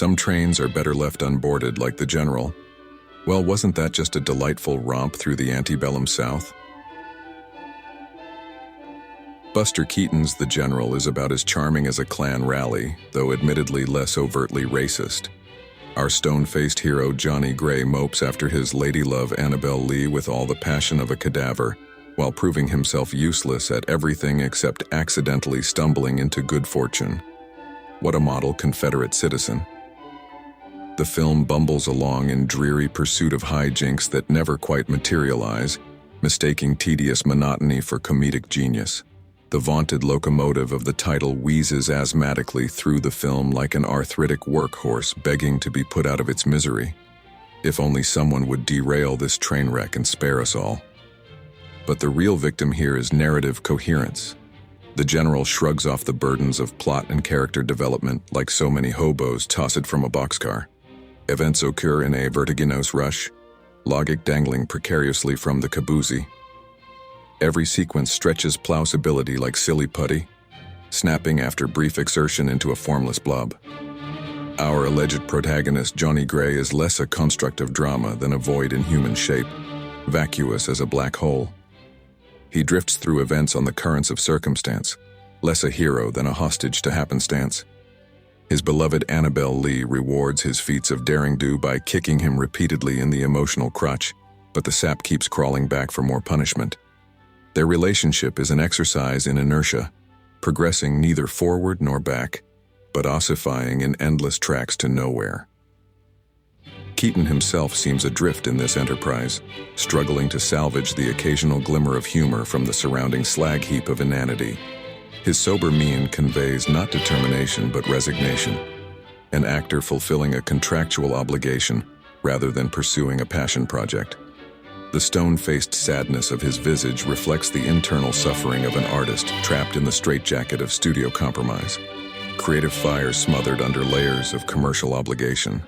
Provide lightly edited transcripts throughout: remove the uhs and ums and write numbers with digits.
Some trains are better left unboarded, like the General. Well, wasn't that just a delightful romp through the antebellum South? Buster Keaton's The General is about as charming as a Klan rally, though admittedly less overtly racist. Our stone-faced hero Johnny Gray mopes after his ladylove Annabelle Lee with all the passion of a cadaver, while proving himself useless at everything except accidentally stumbling into good fortune. What a model Confederate citizen. The film bumbles along in dreary pursuit of hijinks that never quite materialize, mistaking tedious monotony for comedic genius. The vaunted locomotive of the title wheezes asthmatically through the film like an arthritic workhorse begging to be put out of its misery. If only someone would derail this train wreck and spare us all. But the real victim here is narrative coherence. The General shrugs off the burdens of plot and character development like so many hobos tossed from a boxcar. Events occur in a vertiginous rush, logic dangling precariously from the caboose. Every sequence stretches plausibility like silly putty, snapping after brief exertion into a formless blob. Our alleged protagonist, Johnny Gray, is less a construct of drama than a void in human shape, vacuous as a black hole. He drifts through events on the currents of circumstance, less a hero than a hostage to happenstance. His beloved Annabelle Lee rewards his feats of daring-do by kicking him repeatedly in the emotional crotch, but the sap keeps crawling back for more punishment. Their relationship is an exercise in inertia, progressing neither forward nor back, but ossifying in endless tracks to nowhere. Keaton himself seems adrift in this enterprise, struggling to salvage the occasional glimmer of humor from the surrounding slag heap of inanity. His sober mien conveys not determination but resignation, an actor fulfilling a contractual obligation rather than pursuing a passion project. The stone-faced sadness of his visage reflects the internal suffering of an artist trapped in the straitjacket of studio compromise, creative fire smothered under layers of commercial obligation.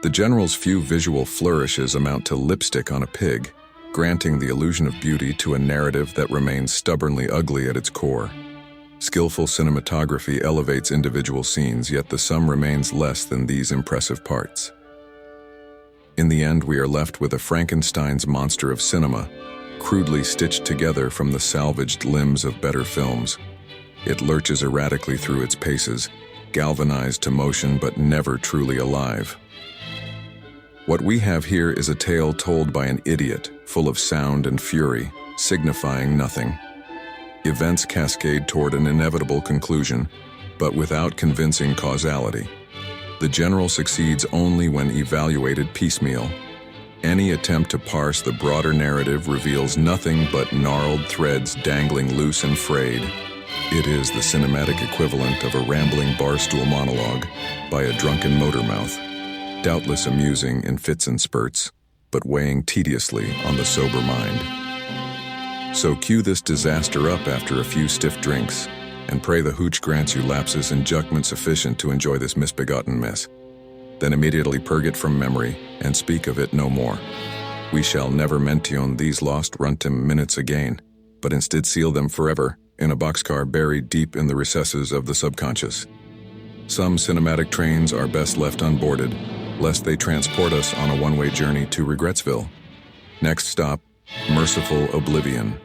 The General's few visual flourishes amount to lipstick on a pig, granting the illusion of beauty to a narrative that remains stubbornly ugly at its core. Skillful cinematography elevates individual scenes, yet the sum remains less than these impressive parts. In the end, we are left with a Frankenstein's monster of cinema, crudely stitched together from the salvaged limbs of better films. It lurches erratically through its paces, galvanized to motion but never truly alive. What we have here is a tale told by an idiot, full of sound and fury, signifying nothing. Events cascade toward an inevitable conclusion, but without convincing causality. The General succeeds only when evaluated piecemeal. Any attempt to parse the broader narrative reveals nothing but gnarled threads dangling loose and frayed. It is the cinematic equivalent of a rambling barstool monologue by a drunken motormouth, doubtless amusing in fits and spurts, but weighing tediously on the sober mind. So cue this disaster up after a few stiff drinks, and pray the hooch grants you lapses in judgment sufficient to enjoy this misbegotten mess. Then immediately purge it from memory, and speak of it no more. We shall never mention these lost runtum minutes again, but instead seal them forever in a boxcar buried deep in the recesses of the subconscious. Some cinematic trains are best left unboarded, lest they transport us on a one-way journey to Regretsville. Next stop, merciful oblivion.